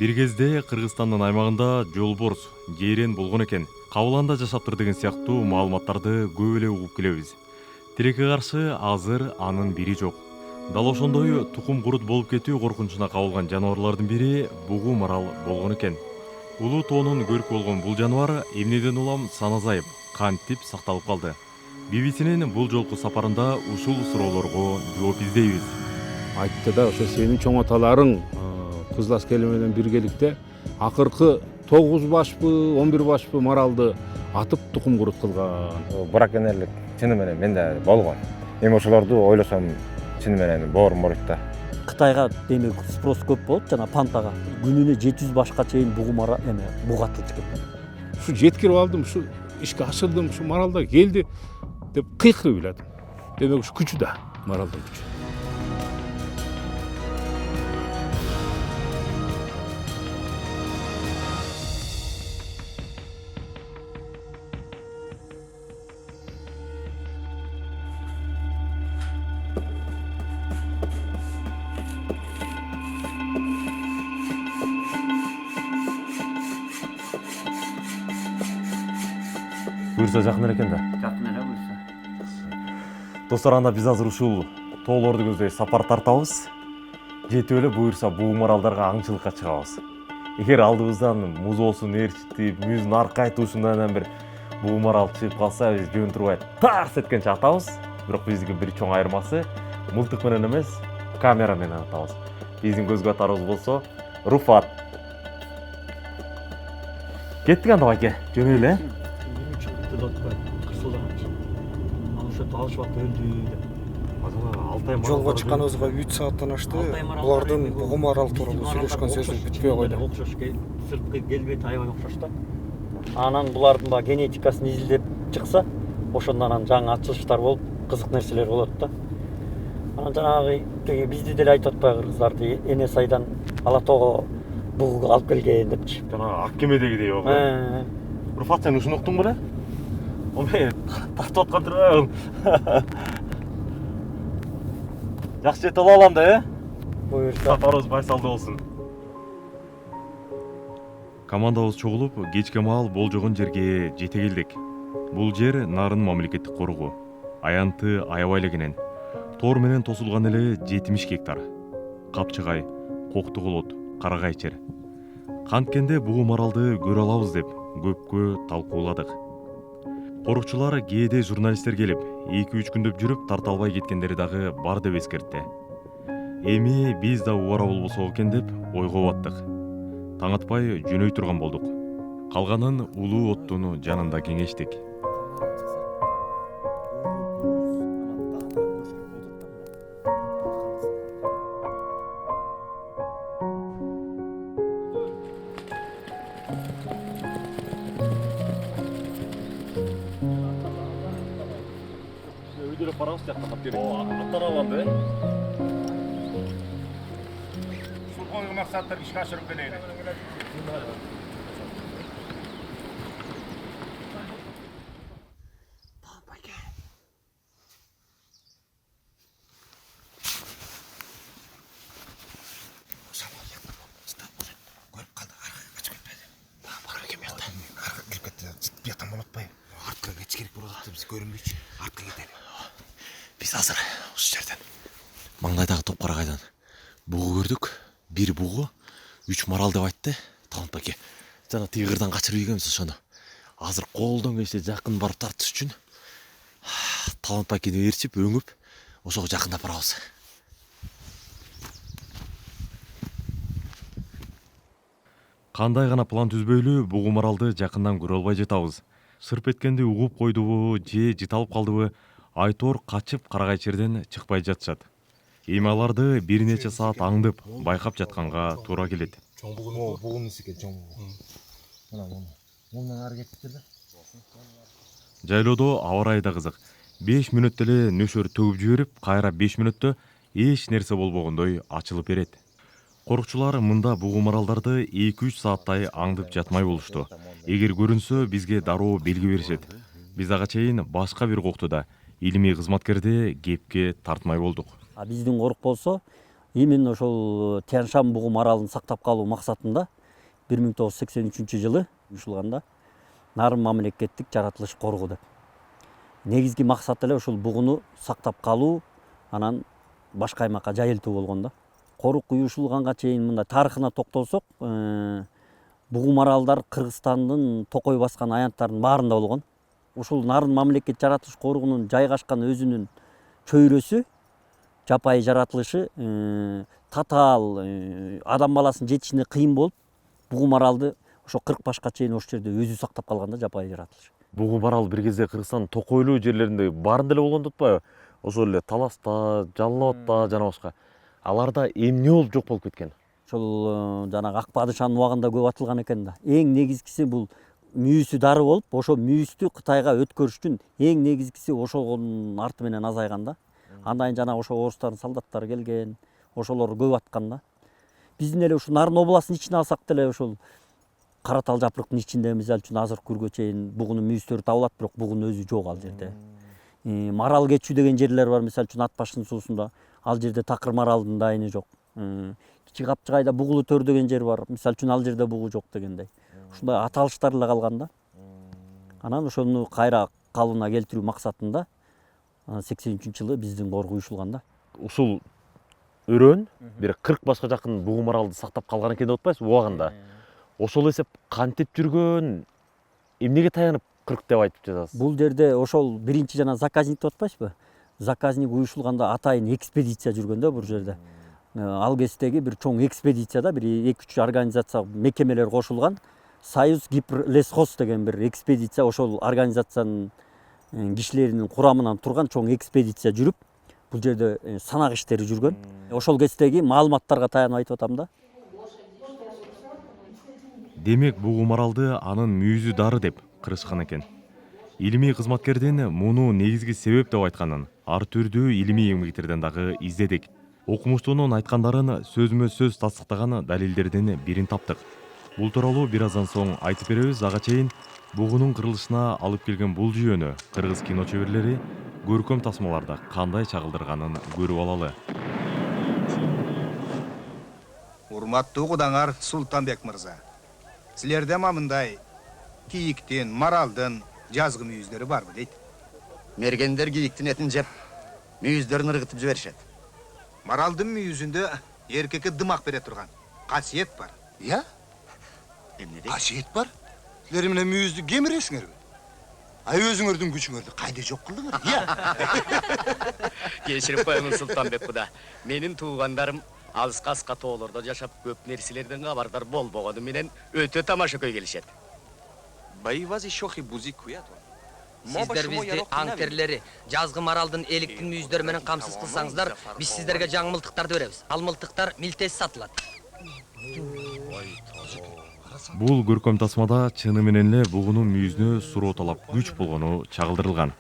Бир кезде Кыргызстандын аймагында жолборс, жейрен болгон экен. Кабыланда жашаптыр деген сыяктуу маалыматтарды көп эле угуп келебиз. Тилекке каршы азыр анын бири жок. Дал ошондой тукум курут болуп кетүү коркунучуна кабылган жаныбарлардын бири бугу марал болгон экен. Улуу тоонун көркү болгон бул жаныбар эмнеден улам саназайып, кантип сакталып калды? BBC'нин бул жолку сапарында ушул суроолорго жооп издейбиз. Айтты да, ошо сенин чоң аталарың Кызыл Аскер менен биргеликте акыркы 9 башпы, 11 башпы маралды атып тукум курут кылган. Браконьерлик чыны менен менде болгон. Эми ошолорду ойлосом чыны менен боорум ооруйт да. Кытайга демек спрос көп болот, жана пантага. Күнүнө 700 башка чейин бугу атылчу экен. Ушу жеткирип алдым, ушу ишке ашырдым, ушу маралда келди деп кыйкырып ыйладым. Демек ушу күчү да, маралдын күчү. Буюрса жакын экен да. Жакын эле буюрса. Достор, анда биз азыр ушул тоолорду көздөй сапар тартабыз. Жетип эле буюрса бугу маралдарга аңчылыкка чыгабыз. Эгер алдыбыздан муз болсун ээрчитип, мүйүзүн аркайтуушунан бир бугу марал чыгып калса, биз жөн турбай тарс эткенче атабыз. Бирок биздин бир чоң айырмасы мылтык менен эмес, камера менен атабыз. Биздин көзгө атарыбыз болсо Руфат. Кеттик анда байке, жөнөйлү. Жолго чыкканыбызга 3 сааттан ашты. Булардын бугу марал тууралуу сүйлөшкөн сөзү бүтпөй койду. Окшош сырткы келбети аябай окшош да. Анан булардын ба генетикасын изилдеп чыкса, ошондон анан жаңы ачылыштар болуп, кызык нерселер болот да. Анан жанагы бизди деле айтып атпайбы кыргыздарды эне сайдан ала тоого бугу алып келген депчи. Жана ак кемедегидей болду. Руфат, сен ушуну уктуң беле? Омей, тартып аткан турбайбы? Жакшы жетип алам да, Буюрса. Сапарыбыз байсалдуу болсун. Командабыз чогулуп, кечке маал болжогон жерге жете келдик. Бул жер Нарын мамлекеттик коргоо. Аянты аябай эле кенен. Тоор менен тосулган эле 70 гектар. Капчыгай, Коктуголот, Карагайчер. Канткенде бугу маралды көрө алабыз деп көпкө талкууладык. Корукчулар кээде журналисттер келип, 2-3 күндөп жүрүп тарта албай кеткендери дагы бар деп эскертти. Эми биз да убара болбосо экен деп ойго баттык. Таң атпай жөнөй турган болдук. Калганын улуу оттун жанында кеңештик. Өйдөрөп барабыз жакка кеп. Аттан алганда, Ушул коюлган максаттарды ишке ашырып келели. Биз азыр ушул жерден маңдайдагы топ карагайдан бугу көрдүк. Бир бугу 3 марал деп айтты Талант байке. Жана тиги кырдан качырып ийгенбиз ошону. Азыр колдон келсе жакын барып тартыш үчүн Талант байкени ээрчип, өңүп, ошого жакындап барабыз. Кандай гана план түзбөйлү бугу маралды жакындан көрө албай жатабыз. Сырп эткенди угуп койдубу же жыталып калдыбы, айтор качып Карагайчерден чыкпай жатышат. Эми аларды бир нече саат аңдып, байкап жатканга туура келет. Чоң бугу. Бугунун экен чоң бугу. Мына. Мундан ары кеттик да. Жайлоодо аба ырайы да кызык. 5 мүнөттө эле нөшөр төгүп жиберип, кайра 5 мүнөттө эч нерсе болбогондой ачылып берет. Корукчулар мында бугу маралдарды 2-3 сааттай аңдып жатмай болушту. Эгер көрүнсө, бизге дароо белги беришет. Биз ага чейин башка бир коктуда илимий кызматкерди кепке тартмай болдук. Биздин корук болсо именно ошол Тянь-Шань бугу маралын сактап калуу максатында 1983 жылы уюшулганда Нарын мамлекеттик жаратылыш коргоо деп. Негизги максаты эле ушул бугуну сактап калуу, анан башка аймакка жайылтуу болгон да. Корук уюшулганга чейин мындай тарыхына токтолсок, бугу маралдар Кыргызстандын токой баскан аянттарынын баарында болгон. Ушул Нарын мамлекет жаратылыш коргоонун жайгашкан өзүнүн чөйрөсү, жапайы жаратылышы татаал адам баласынын жетишине кыйын болуп, бугу маралды ошо 40 башка чейин ошол жерде өзү сактап калган да, жапайы жаратылыш. Бугу марал бир кезде Кыргызстандын токойлуу жерлеринде баарында эле болгон деп атпайбы? Ошол эле Таласта, Жалал Абадта жана башка. Аларда эмне болуп жок болуп кеткен? Ошол жанагы Ак падышанын убагында көп атылган экен да. Эң негизгиси бул мүйүсү дары болуп, ошо мүйүстү Кытайга өткөрүштүн эң негизгиси ошонун арты менен азайган да. Андан жана ошо орустардын солдаттары келген, ошолор көп аткан да. Биздин эле ушу Нарын областынын ичине алсак деле ошол Каратал жапырыктын ичинде мисалы үчүн азыр күргө чейин бугунун мүйүстөрү табылат, бирок бугунун өзү жок ал жерде. Марал кечүү деген жерлер бар, мисалы үчүн Ат баштын суусунда. Ал жерде такыр маралдын дайыны жок. Кичи Капчыгайда бугулу төр деген жер бар, мисалы үчүн ал жерде бугу жок дегендей. Ушундай аталыштар эле калган да. Анан ошону кайра калыбына келтирүү максатында 83-жылы биздин коргоо уюшулган да. Ушул өрөөн бир 40 башка жакын бугу маралды сактап калган экен деп атпайсызбы убагында? Ошол эсеп кантип жүргөн, эмнеге таянып 40 деп айтып жатасыз? Бул жерде ошол биринчи жана заказник деп атпайсызбы? Заказник уюшулганда атайын экспедиция жүргөн да бул жерде. Ал кездеги бир чоң экспедицияда бир 2-3 организация мекемелер кошулган. Союз Гипролесхоз деген бир экспедиция, ошол организациянын кишилеринин курамынан турган чоң экспедиция жүрүп, бул жерде санак иштери жүргөн. Ошол кездеги маалыматтарга таянып айтып атам да. Демек бугу маралды анын мүйүзү дары деп кырышкан экен. Илимий кызматкердин муну негизги себеп деп айтканын ар түрдүү илимий эмгектерден дагы издедик. Окумуштуунун айткандарын сөзмө сөз тастыктаган далилдердин бирин таптык. Бул тууралуу бир аздан соң айтып беребиз. Ага чейин бугунун кырылышына алып келген бул жүйөнү кыргыз кино чеберлери көркөм тасмаларда кандай чагылдырганын көрүп алалы. Урматтуу кудаңар Султанбек мырза. Силерде мындай кийиктин, маралдын жазгы мүйүздөрү барбы дейт? Мергендер кийиктин этин жеп, мүйүздөрүн ыргытып жиберишет. Маралдын мүйүзүндө эркекке дымак бере турган касиет бар. Я? Эмне дейт? Касиет бар? Силер менен мүйүздү кемиресиңерби? Ай өзүңөрдүн күчүңөрдү кайда жок кылдыңар? Кечирип коюңуз Султанбек куда. Менин туугандарым алыс-каска тоолордо жашап көп нерселерден кабардар болбогону менен өтө тамашакөй келишет. Сиздер бизди аңтерлери, жазгы маралдын эликтин мүйүздөрү менен камсыз кылсаңыздар, биз сиздерге жаңы мылтыктарды беребиз. Ал мылтыктар милтез сатылат. Бул көркөм тасмада чыны менен эле бугунун мүйүзүнө сурооталап күч болгону чагылдырылган.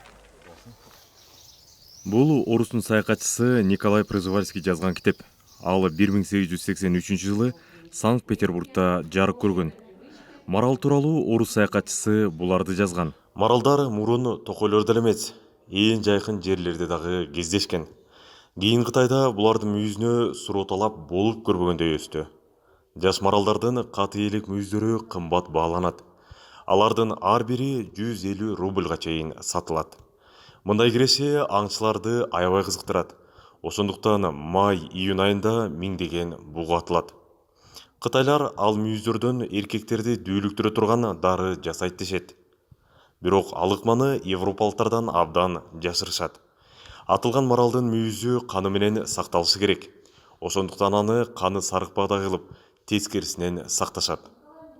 Бул орустун саякатчысы Николай Пржевальский жазган китеп. Ал 1883 жылы Санкт-Петербургда жарык көргөн. Марал тууралуу орус саякатчысы буларды жазган. Маралдар мурун токойлордо эле эмес, ээн жайкын жерлерде дагы кездешкен. Кийин Кытайда булардын мүйүзүнө сурооталап болуп көрбөгөндөй өстү. Жаш маралдардын каты элек мүйүздөрү кымбат бааланат. Алардын ар бири 150 рубльга чейин сатылат. Мындай киреше аңчыларды аябай кызыктырат. Ошондуктан май-июнь айында миңдеген бугу атылат. Кытайлар ал мүйүздөрдөн эркектерди дүүлүктүрө турган дары жасайт дешет. Бирок ал ыкманы европалыктардан абдан жашырышат. Атылган маралдын мүйүзү каны менен сакталышы керек. Ошондуктан аны каны сарыкпагда кылып, тескерисинен сакташат.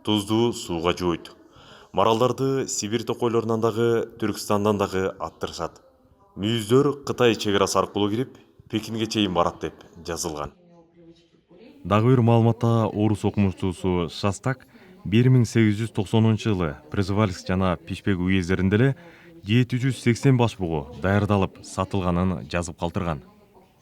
Туздуу сууга жууйт. Маралдарды Сибирь токойлорунан дагы, Түркстандан дагы аттырышат. Мүйүздөр Кытай чек арасы аркылуу кирип, Пекинге чейин барат деп жазылган. Дагы бир маалыматта орус окумуштуусу Шастак 1890 жылы Пржевальск жана Пишпек уездеринде эле 780 баш бугу даярдалып сатылганын жазып калтырган.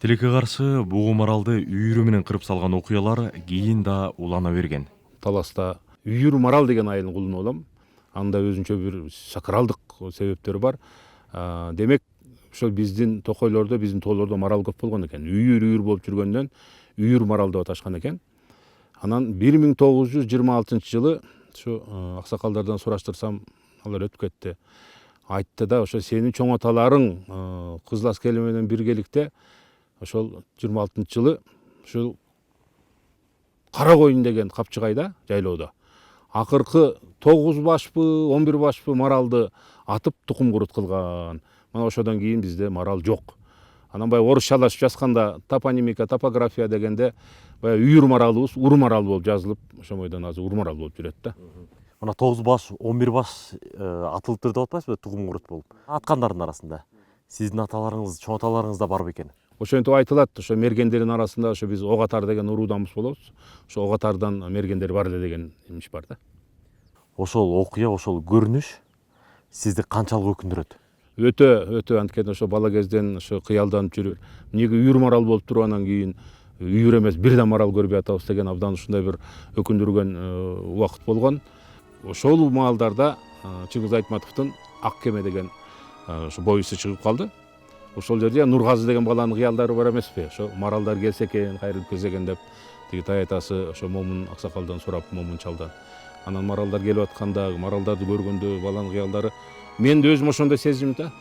Тилекке каршы бугу маралды үйүрү менен кырып салган окуялар кийин да улана берген. Таласта үйүр марал деген айылын кулунуп алам. Анда өзүнчө бир сакралдык себептери бар. Демек ошол биздин токойлордо, биздин тоолордо марал көп болгон экен. Үйүр болуп жүргөндөн үйүр марал деп аташкан экен. Анан 1926 жылы ошо аксакалдардан сураштырсам, алар өтүп кетти. Айтты да, ошо сенин чоң аталарың Кызыл аскер менен биргеликте ошол 26 жылы ошол Кара Коюн деген капчыгайда, жайлоодо акыркы 9 башпы, 11 башпы маралды атып тукум курут кылган. Мана ошодон кийин бизде марал жок. Анан баягы орусчалашып жазганда топонимика, топография дегенде баягы үйүр маралыбыз ур марал болуп жазылып, ошо бойдон азыр ур марал болуп жүрөт да. Мына 9 баш, 11 баш атылыптыр деп атпайсызбы, тугум курут болуп. Аткандардын арасында сиздин аталарыңыз, чоң аталарыңыз да бар бекен? Ошентип айтылат, ошо мергендердин арасында ошо биз Огатар деген урууданбыз болобуз. Ошо Огатардан мергендер бар эле деген имиш бар да. Ошол окуя, ошол көрүнүш сизди канчалык өкүндүрөт? Өтө анткени ошо бала кезден ошо кыялданып жүрүп, эмнеге үйүр марал болуп туруп анан кийин үйүр эмес бирден марал көрбөй атабыз деген абдан ушундай бир өкүндүргөн убакыт болгон. Ошол маалдарда Чыңгыз Айтматовдун Ак кеме деген ошо боюсу чыгып калды. Ошол жерде Нургазы деген баланын кыялдары бар эмеспи? Ошо маралдар келсе экен, кайрылып келсе экен деп тиги тай атасы ошо момун аксакалдан сурап, момун чалдан. Анан маралдар келип атканда, маралдарды көргөндө баланын кыялдары мен да өзүм ошондой сездим да.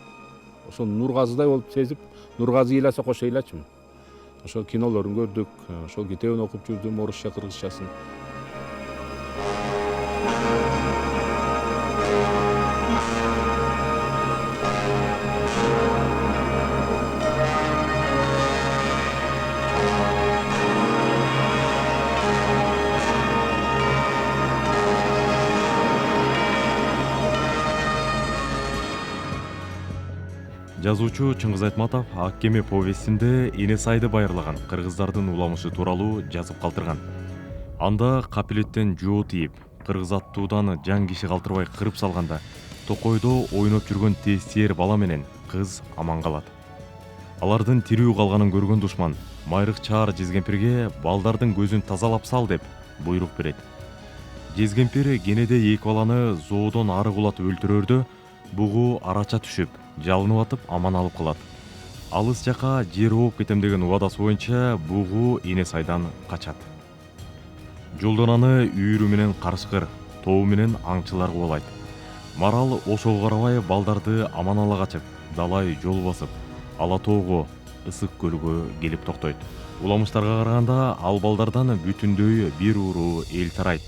Ошол Нургазыдай болуп сезип, Нургазы ыйласа кошо ыйлачымын. Ошол кинолорун көрдүк, ошол китебин окуп жүрдүм, орусча, кыргызчасын. Жазуучу Чыңгыз Айтматов Ак кеме повестинде Энесайды байырлаган кыргыздардын уламышы тууралуу жазып калтырган. Анда капилеттен жоо тийип, кыргыз аттуудан жан киши калтырбай кырып салганда, токойдо ойноп жүргөн тестер бала менен кыз аман калат. Алардын тирүү калганын көргөн душман майрык чаар Жезкемпирге балдардын көзүн тазалап сал деп буйрук берет. Жезкемпир кенеде эки баланы зоодон ары кулатып өлтүрөрдө, бугу арача түшүп, жалынып атып аман алып калат. Алыс жака жер ооп кетем деген убадасы боюнча бугу Энесайдан качат. Жолдон аны үйүрү менен карышкыр, тобу менен аңчылар кубалайт. Марал ошого карабай балдарды аман ала качып, далай жол басып, Ала тоого, ысык көлгө келип токтойт. Уламыштарга караганда ал балдардан бүтүндөй бир уруу эл тарайт.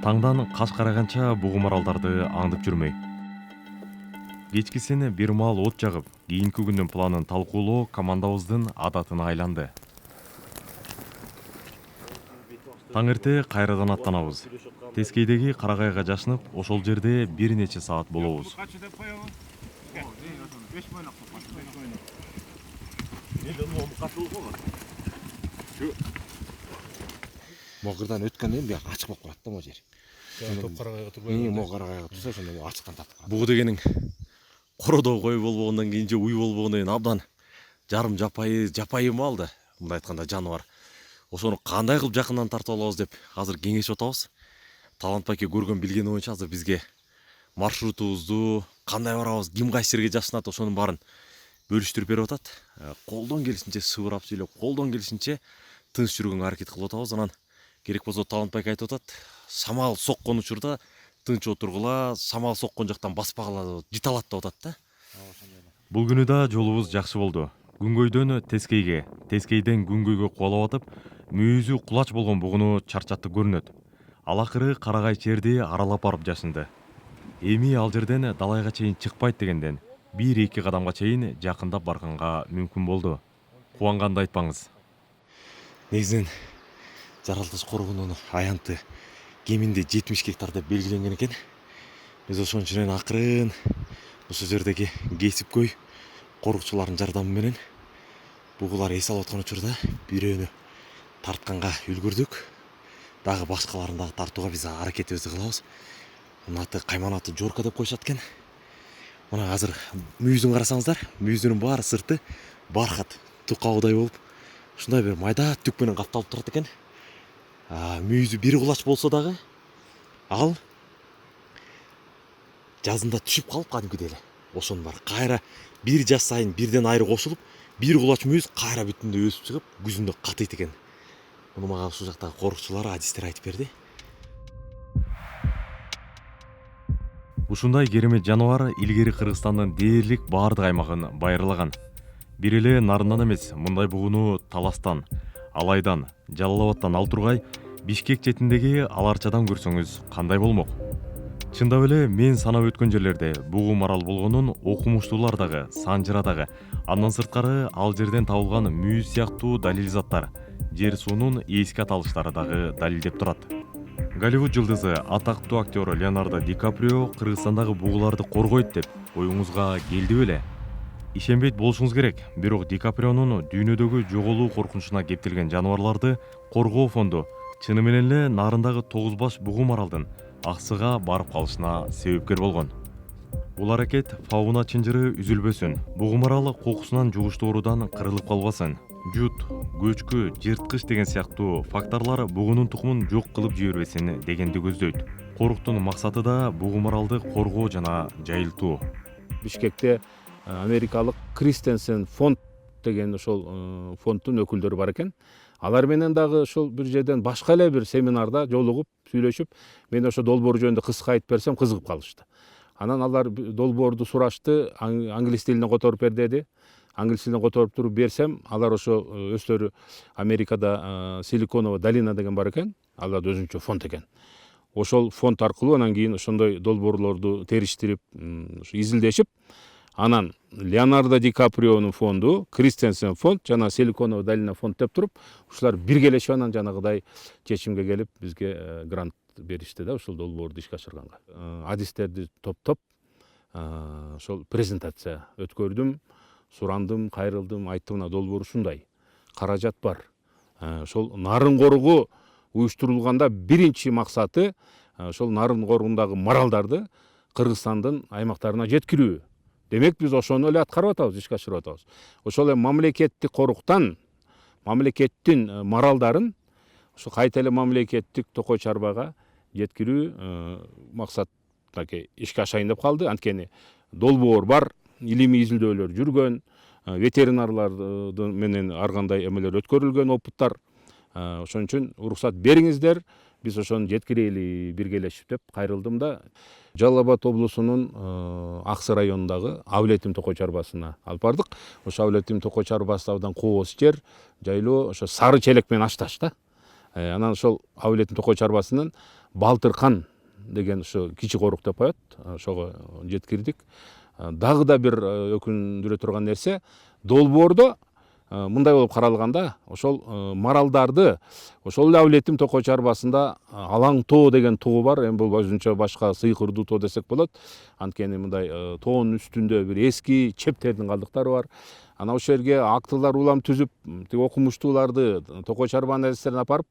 Таңдан каш караганча бугу маралдарды аңдып жүрмөй. Кечкисин бир маал от жагып, кийинки күндүн планын талкуулоо командабыздын адатына айланды. Таң эрте кайрадан аттанабыз. Тескейдеги карагайга жашынып, ошол жерде бир нече саат болобуз. Могырдан өткөндөн бияк ачык болуп калат да могу жер. Топ карагайга турбай. Могу карагайга турса ошондо ачыккан тапкан. Бугу дегениң кородо кой болбогондон кийин же уй болбогондон кийин абдан жарым жапайы мал да, мындай айтканда жаныбар. Ошону кандай кылып жакындан тартып алабыз деп азыр кеңешип атабыз. Талант байке көргөн билгени боюнча азыр бизге маршрутубузду кандай барабыз, ким кайсы жерге жашынат, ошонун баарын бөлүштүрүп берип атат. Колдон келишинче сыбырап сүйлөп, колдон келишинче тыныч жүргөнгө аракет кылып атабыз. Анан керек болсо Талант байке айтып атат, самал соккон учурда тынч отургула, самал соккон жактан баспагыла, житалат деп атат да. Бул күнү да жолубуз жакшы болду. Күнгөйдөн Тескейге, Тескейден Күнгөйгө кубалап атып, мүйүзү кулач болгон бугуну чарчатты көрүнөт. Ал акыры карагай черди аралап барып жашынды. Эми ал жерден далайга чейин чыкпайт дегенден 1-2 кадамга чейин жакындап барганга мүмкүн болду. Кубанганды айтпаңыз. Негизинен жаралдыш коргоонунун аянты кеминде 70 гектар деп белгиленген экен. Биз ошон үчүн акырын ошол жердеги кесипкөй корукчулардын жардамы менен бугулар эс алып аткан учурда бирөөнү тартканга үлгүрдүк. Дагы башкаларын дагы тартууга биз аракетибизди кылабыз. Мунун аты Кайман аты Жорка деп коюшат экен. Мына азыр мүйізін қарасаңыздар, мүйізінің бары сырты бархат тұқаудай болып, ушундай бир майда түк менен капталып турат экен. Мүйізі бир кулач болсо дагы, ал жазында түшүп калып кадимкидей эле. Ошонун бар кайра бир жаз сайын бирден айры кошулуп, бир кулач мүйүз кайра бүтүндөй өсүп чыгып, күзүндө катыйт экен. Муну мага ушул жактагы корукчулар, адистер айтып берди. Ушундай керемет жаныбар илгери Кыргызстандын дээрлик баардык аймагын байырлаган. Бир эле Нарындан эмес, мындай бугуну Таластан, Алайдан, Жалал Абадтан ал тургай Бишкек четиндеги Аларчадан көрсөңүз кандай болмок? Чындап эле мен санап өткөн жерлерде бугу марал болгонун окумуштуулар дагы, санжыра дагы, андан сырткары ал жерден табылган мүйүз сыяктуу далил заттар, жер суунун эски аталыштары дагы далилдеп турат. Голливуд жылдызы атактуу актер Леонардо Ди Каприо Кыргызстандагы бугуларды коргойт деп оюңузга келди беле? Ишенбейт болушуңуз керек. Бирок Ди Каприонун дүйнөдөгү жоголуу коркунучуна кептелген жаныбарларды коргоо фонду чыны менен эле Нарындагы 9 баш бугу маралдын аксыга барып калышына себепкер болгон. Бул аракет фауна чынжыры үзүлбөсүн, бугу марал кокусунан жугуштуу оорудан кырылып калбасын, жут, көчкү, жырткыч деген сыяктуу факторлор бугунун тукумун жок кылып жибербесин дегенди көздөйт. Коруктун максаты да бугу маралды коргоо жана жайылтуу. Бишкекте америкалык Кристенсен фонд деген ошол фонддун өкүлдөрү бар экен. Алар менен дагы ошол бир жерден башка эле бир семинарда жолугуп, сүйлөшүп, мен ошо долбоор жөнүндө кыска айтып берсем кызыгып калышты. Анан алар долбоорду сурашты, англис тилине которуп бер деди. Англис тилине которуп туруп берсем, алар ошо өздөрү Америкада Силиконовая долина деген бар экен. Алар өзүнчө фонд экен. Ошол фонд аркылуу анан кийин ошондой долбоорлорду териштирип, изилдешип, анан Леонардо Ди Каприонун фонду, Кристенсен фонд жана Силиконовая долина фонд деп туруп, ушулар биргелешип анан жанагыдай чечимге келип, бизге грант беришти да ушул долбоорду ишке ашырганга. Адистерди топтоп ошол презентация өткөрдүм, сурандым, кайрылдым, айттым, мына долбоор ушундай. Каражат бар. Ошол нарын коругу уюштурулганда биринчи максаты ошол нарын коругундагы маралдарды Кыргызстандын аймактарына жеткирүү. Демек биз ошону эле аткарып атабыз, ишке ашырып атабыз. Ошол эми мамлекеттик коруктан мамлекеттин маралдарын ошо кайта эле мамлекеттик токой чарбага жеткирүү максаттагы ишке ашайын деп калды. Анткени долбоор бар, илимий изилдөөлөр жүргөн, ветеринарлар менен ар кандай эмелер өткөрүлгөн, опыттар. Ошон үчүн уруксат бериңиздер, биз ошону жеткирели биргелешип деп кайрылдым да Жалал Абад облусунун Аксы районундагы Авлетим токой чарбасына алып бардык. Ошо Авлетим токой чарбасы абдан кооз жер, жайлоо, ошо сары челек менен ашташ да. Анан ошол Авлетим токой чарбасынын Балтыркан деген ошо кичи корук деп коет, ошого жеткирдик. Дагы да бир өкүндүрө турган нерсе, долбоордо мындай болуп каралганда, ошол маралдарды ошол эле Авлетим токой чарбасында Алаң тоо деген тоо бар. Эми бул өзүнчө башка сыйкырдуу тоо десек болот. Анткени мындай тоонун үстүндө бир эски чептердин калдыктары бар. Анан ошол жерге актылар улам түзүп, тиги окумуштууларды, токой чарбанын адистерин апарып,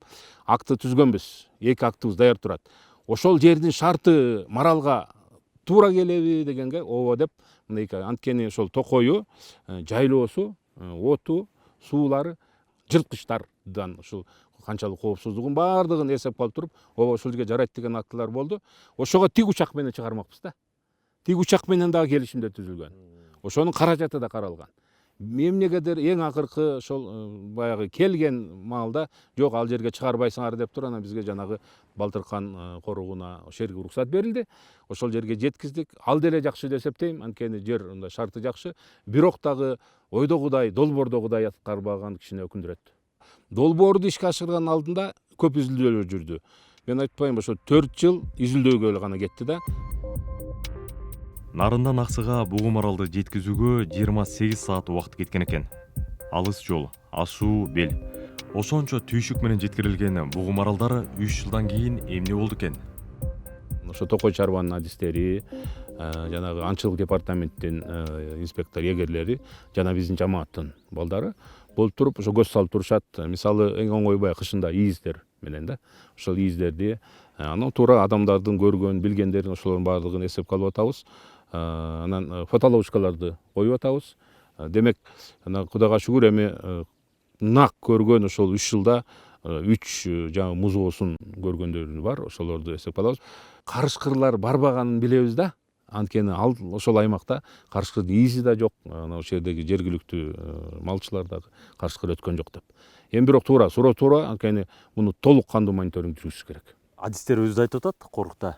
акты түзгөнбүз. 2 актыбыз даяр турат. Ошол жердин шарты маралга туура келеби дегенге ооба деп, мындай анткени ошол токою жайлоосу, оту, суулары, жырткычтардан ушул канчалык коопсуздугун баардыгын эсепке алып туруп, ооба ошол жерге жарайт деген актылар болду. Ошого тик учак менен чыгармакпыз да. Тик учак менен дагы келишимдер түзүлгөн. Ошонун каражаты да каралган. Эмнегедир эң акыркы ошол баягы келген маалда жок, ал жерге чыгарбайсыңар деп туруп, анан бизге жанагы Балтыркан коругуна ошол жерге уруксат берилди. Ошол жерге жеткиздик. Ал деле жакшы деп эсептейм, анткени жер мындай шарты жакшы. Бирок дагы ойдогудай, долбоордогудай аткарбаган кичине өкүндүрөт. Долбоорду ишке ашырганын алдында көп изилдөөлөр жүрдү. Мен айтпайм, ошо 4 жыл изилдөөгө гана кетти да. Нарындан Аксыга бугу маралды жеткизүүгө 28 саат убакыт кеткен экен. Алыс жол, ашуу бел. Ошончо түйшүк менен жеткирилген бугу маралдар 3 жылдан кийин эмне болду экен? Ошо токой чарбанын адистери, жанагы аңчылык департаменттин инспектор эгерлери жана биздин жамааттын балдары болуп туруп ошо көз салып турушат. Мисалы эң оңой баягы кышында ийиздер менен да. Ошол ийиздерди анан туура адамдардын көргөн, билгендерин ошолордун баардыгын эсепке алып атабыз. анан фотоловушкаларды коюп атабыз. Демек ана Кудайга шүгүр эми нак көргөн ошол 3 жылда 3 жаңы муз оосун көргөндөр бар, ошолорду эсепке алабыз. Карышкырлар барбаганын билебиз да. Анткени ал ошол аймакта карышкырдын ээси да жок, ошол жердеги жергиликтүү малчылар да карышкыр өткөн жок деп. Эми бирок суроо туура, анткени муну толук кандуу мониторинг жүргүзүш керек. Адистер өзү айтып атат Корукта.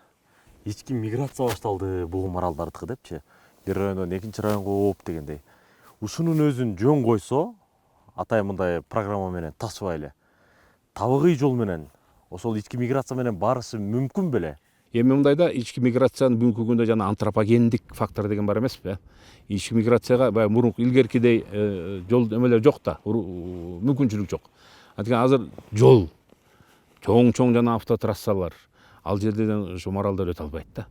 Ички миграция башталды бугу маралдардыкы депчи. Бир райондон экинчи районго ооп дегендей. Ушунун өзүн жөн койсо, атай мындай программа менен тасыбайлы. Табигый жол менен ошол ички миграция менен барышы мүмкүн беле? Эми мындайда ички миграциянын бүгүнкү күндө жана антропогендик фактор деген бар эмеспи? Ички миграцияга баягы мурунку илгеркидей жол эмелер жок да, мүмкүнчүлүк жок. Анткени азыр жол, чоң жана автотрассалар, ал жерден ошо маралдар өтө албайт да.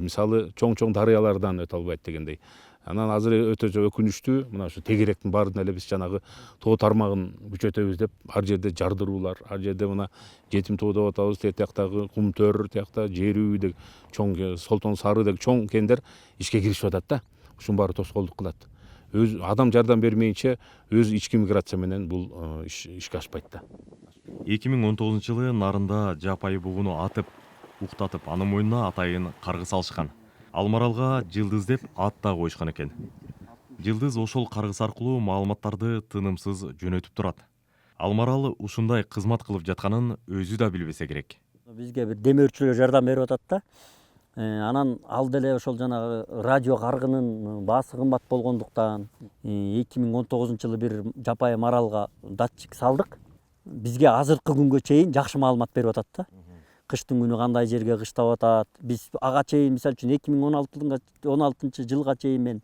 Мисалы чоң дарыялардан өтө албайт дегендей. Анан азыр өтө өкүнүчтүү, мына ушу тегеректин баарына эле биз жанагы тоо тармагын күчөтөбүз деп, ар жерде жардыруулар, ар жерде мына жетим тоо деп атабыз, тияктагы Кумтөр, тиякта Жерүү дег чоң, Солтон Сары дег чоң кендер ишке киришип атат да. Ушунун баары тоскоолдук кылат. Өз адам жардам бермейинче өз ички миграция менен бул ишке ашпайт да. 2019-жылы Нарында жапайы бугуну атып, уктатып, анын мойнуна атайын каргы салышкан. Ал маралга Жылдыз деп ат да коюшкан экен. Жылдыз ошол каргыс аркылуу маалыматтарды тынымсыз жөнөтүп турат. Ал марал ушундай кызмат кылып жатканын өзү да билбесе керек. Бизге бир демөөрчүлөр жардам берип атат да. Анан ал деле ошол жанагы радио каргынын баасы кымбат болгондуктан 2019-жылы бир жапайы маралга датчик салдык. Бизге азыркы күнгө чейин жакшы маалымат берип атат да. Кыштын күнү кандай жерге кыштап атат. Биз ага чейин мисалы үчүн 2016 жылга чейин мен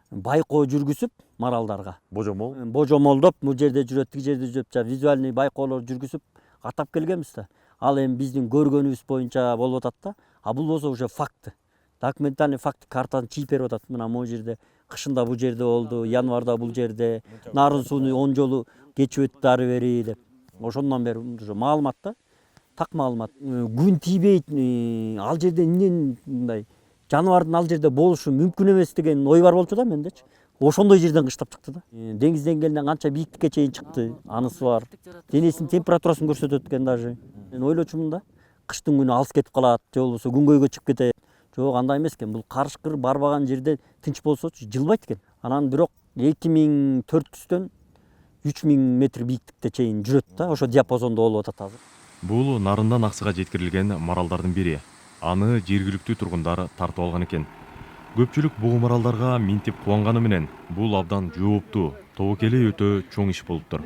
байкоо жүргүзүп маралдарга. Божомолдоп, бул жерде жүрөт, тиги жерде жүрөт, визуальный байкоолор жүргүзүп каттап келгенбиз да. Ал эми биздин көргөнүбүз боюнча болуп атат да. А бул болсо уже факт. Документальный факт картаны чийип берип атат. Мына могу жерде кышында бул жерде болду, январда бул жерде, нарын сууну 10 жолу кечип өттү ары бери деп. Ошондон бери ушу маалымат да. Так маалымат. Күн тийбейт, ал жерде эмнен мындай жаныбардын ал жерде болушу мүмкүн эмес деген ой бар болчу да мендечи. Ошондой жерден кыштап чыкты да. Деңиз деңгээлинен канча бийиктикке чейин чыкты, анысы бар. Денесинин температурасын көрсөтөт экен даже. Мен ойлочумун да, кыштын күнү алыс кетип калат, же болбосо күнгөйгө чыгып кетет. Жок, андай эмес экен. Бул карышкыр барбаган жерде тынч болсочу жылбайт экен. Анан бирок 2400дөн 3000 метр бийиктикте чейин жүрөт да. Ошо диапазондо болуп атат азыр. Бул Нарында Аксыга жеткирилген маралдардын бири. Аны жергиликтүү тургундар тартып алган экен. Көпчүлүк бугу маралдарга минтип кубанганы менен бул абдан жооптуу, тобокели өтө чоң иш болуптур.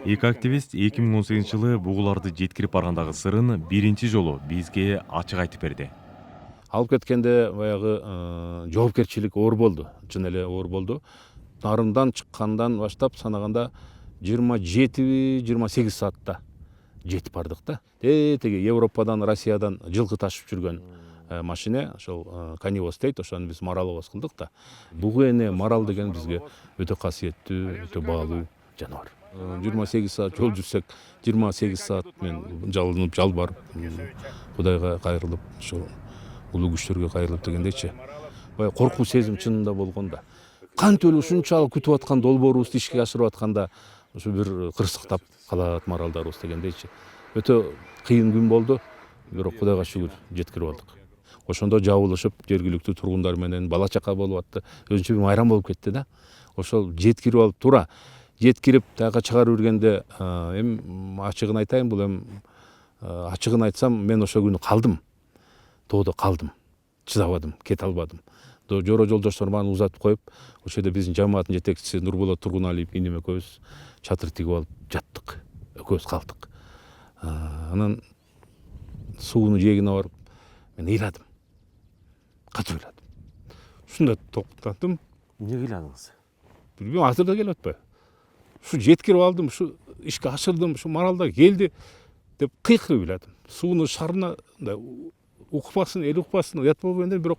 Эки активист 2018-жылы бугуларды жеткирип баргандагы сырын биринчи жолу бизге ачык айтып берди. Алып кеткенде баягы жоопкерчилик оор болду, чын эле оор болду. Нарындан чыккандан баштап санаганда 27-28 саатта жетип бардык да. Теги Европадан, Россиядан жылкы ташып жүргөн машина, ошол канивоз дейт, ошону биз маралыбыз кылдык да. Бугу эне марал деген бизге өтө касиеттүү, өтө баалуу жаныбар. 28 саат жол жүрсек, 28 саат мен жалынып, жалбарып, Кудайга кайрылып, ошол улуу күчтөргө кайрылып дегендейчи. Баягы коркуу сезим чынында болгон да. Кантип эле ушунчалык күтүп аткан долбоорубузду ишке ашырып атканда ушу бир кырсыктап калат маралдарыбыз дегендейчи. Өтө кыйын күн болду, бирок Кудайга шүгүр жеткирип алдык. Ошондо жабылышып, жергиликтүү тургундар менен бала чака болуп атты. Өзүнчө бир майрам болуп кетти да. Ошол жеткирип алып туура жеткирип таяка чыгарып жүргенде эми ачыгын айтайын, бул эми ачыгын айтсам мен ошол күнү калдым. Тоодо калдым. Чыдабадым, кете албадым. Жоро жолдоштор маны узатып коюп, ошол жерде биздин жамааттын жетекчиси Нурболот Тургуналиев инем экөөбүз чатыр тигип алып жаттык. Экөөбүз калдык. Анан суунун жээгине барып мен ыйладым. Катуу ыйладым. Ушунда токтоттум. Эмне ыйладыңыз? Билбейм, азыр да келип атпайбы? Ушу жеткирип алдым, ушу ишке ашырдым, ушу маралдар келди деп кыйкырып ыйладым. Сууну шарына укпасын, эл укпасын, уят болбойн деп, бирок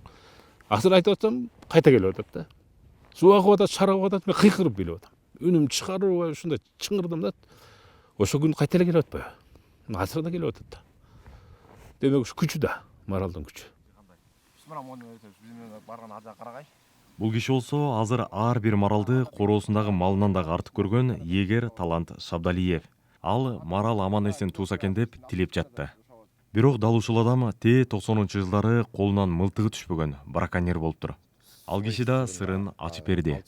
азыр айтып атсам кайта келип атат да. Суу агып атат, шар агып атат, мен кыйкырып билип атам. Үнүм чыгарбай ушундай чыңгырдым да. Ошол күн кайта эле келип атпайбы? Азыр да келип атат да. Демек ушу күчү да, маралдын күчү. Бул киши болсо азыр ар бир маралды короосундагы малынан дагы артык көргөн егер Талант Шабдалиев. Ал марал аман эсен туса экен деп тилеп жатты. Бирок дал ушул адам те 90-жылдары колунан мылтыгы түшпөгөн браконьер болуптур. Ал киши да сырын ачып берди.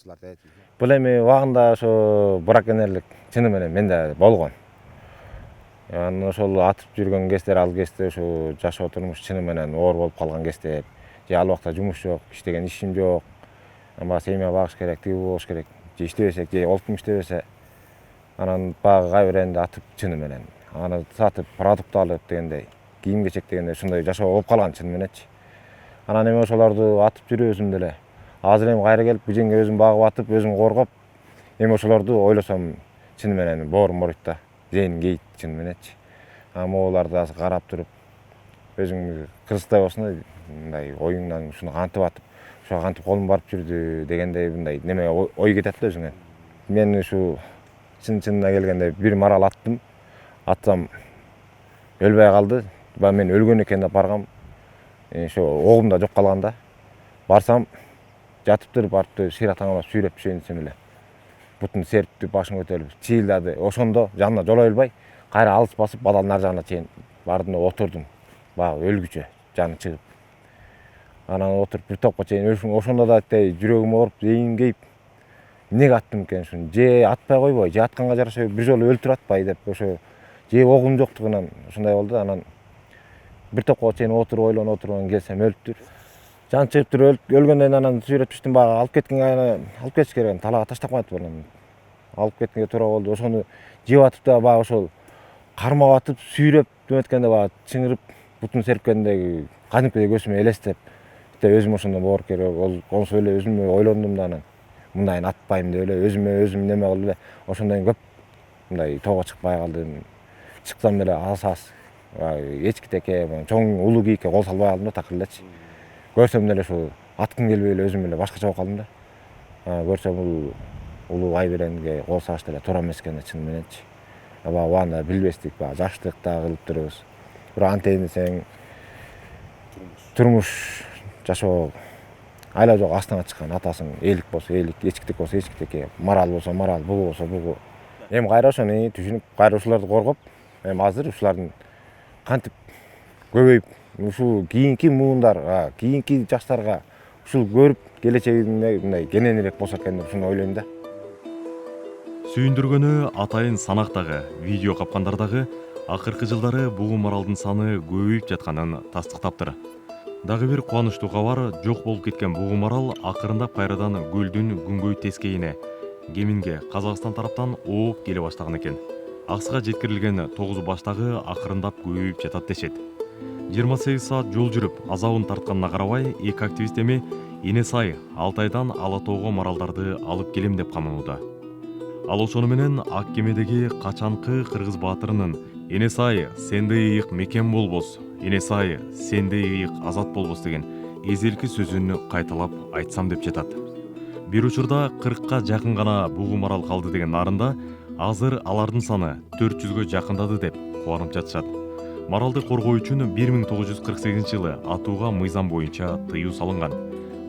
Бул эми убагында ошо браконьерлик чыны менен менде болгон. Анан ошол атып жүргөн кездер, ал кезде ошо жашоо турмуш чыны менен оор болуп калган кездер. Же ал убакта жумуш жок, иштеген ишим жок. Ама семья багыш керек, тиги болуш керек. Же иштебесек, же олтум иштебесе. Анан багы кайбиренде атып чыны менен. Аны сатып, продукт алып дегендей, кийим кечек дегендей ушундай жашоо болуп калган чыны мененчи. Анан эми ошолорду атып жүрүп өзүм деле. Азыр эми кайра келип бужеңге өзүм багып атып, өзүм коргоп, эми ошолорду ойлосом чыны менен боорум ооруйт да. Зейним кейит чыны мененчи. Ама могуларды азыр карап туруп, өзүң кыргыздай болсун мындай оюңдан ушуну кантип атып, ошого кантип колум барып жүрдү дегендей мындай неме ой кетет да өзүңө. Мен ушу чын-чынына келгенде бир марал аттым. Атсам өлбөй калды. Мен өлгөн экен деп баргам. Ошо огум да жок калган да. Барсам жатыптыр, барыпты шыйратаңа алып сүйрөп түшөйүн десем эле. Бутун серпти, башым көтөрүлүп, чыйылдады. Ошондо жанына жолой албай, кайра алыс басып, бадалдын ар жагына чейин бардым да отурдум. Баягы өлгүчө, жаны чыгып. Анан отуруп бир топко чейин ошондо да жүрөгүм ооруп, зейним кейип, эмнеге аттым экен ушуну? Же атпай койбой, же атканга жараша бир жолу өлтүрүп атпай деп ошо же огум жоктугунан ушундай болду. Анан бир топко чейин отуруп ойлонуп келсем өлүптүр. Жан чыгыптыр, өлгөндөн кийин анан сүйрөп түштүм, баягы алып кеткенге алып кетиш керек, талаага таштап коюптур анан. Алып кеткенге туура болду. Ошону жеп атып да баягы ошол кармап атып, сүйрөп дөмөткөндө баягы чыңырып, бутун серпкендеги кадимкидей көзүмө элестеп, өзүм ошондо боор керек, болсо эле өзүмө ойлондум да анан. Мындайын атпайм деп эле өзүм неме кылып эле ошондон кийин көп мындай тоого чыкпай калдым. Чыксам деле аз эчки теке, чоң улуу кийикке кол салбай калдым да такыр элечи. Көрсөм деле ушу аткым келбей эле өзүм эле башкача болуп калдым да. Көрсөм бул улуу айберенге кол салыш деле туура эмес экен чын мененчи. Баягы убагында билбестик, баягы жаштык да кылып турубуз. Бирок антейин десең турмуш жашоо айла жок астына чыккан. Атасың элик болсо элик, эчкитек болсо эчкитек, марал болсо марал, бугу болсо бугу. Эми кайра ошону түшүнүп, кайра ушуларды коргоп, эми азыр ушулардын кантип көбөйүп, ушул кийинки муундарга, кийинки жаштарга ушул көрүп келечегинде мындай кененирээк болсо экен деп ушуну ойлойм да. Сүйүндүргөнү атайын санактагы, видео капкандардагы акыркы жылдары бугу маралдын саны көбөйүп жатканын тастыктаптыр. Дагы бир кубанычтуу кабар, жок болуп кеткен бугу марал акырындап кайрадан көлдүн күнгөй тескейине, Кеминге Казакстан тараптан ооп келе баштаган экен. Аксыга жеткирилген 9 баштагы акырындап көбөйүп жатат дешет. 28 саат жол жүрүп, азабын тартканына карабай, эки активист эми Энесай Алтайдан Ала тоого маралдарды алып келем деп каманууда. Ал ошону менен ак кемедеги качанкы кыргыз баатырынын Энесай сенде ыйык мекен болбос, Энесай сенде ыйык азат болбос деген эзелки сөзүн кайталап айтсам деп жатат. Бир учурда 40ка жакын гана бугу марал калды деген нарында, азыр алардын саны 400гө жакындады деп кубанып жатышат. Маралды коргоо үчүн 1948-жылы атууга мыйзам боюнча тыюу салынган.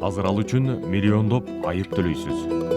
Азыр ал үчүн миллиондоп айып төлөйсүз.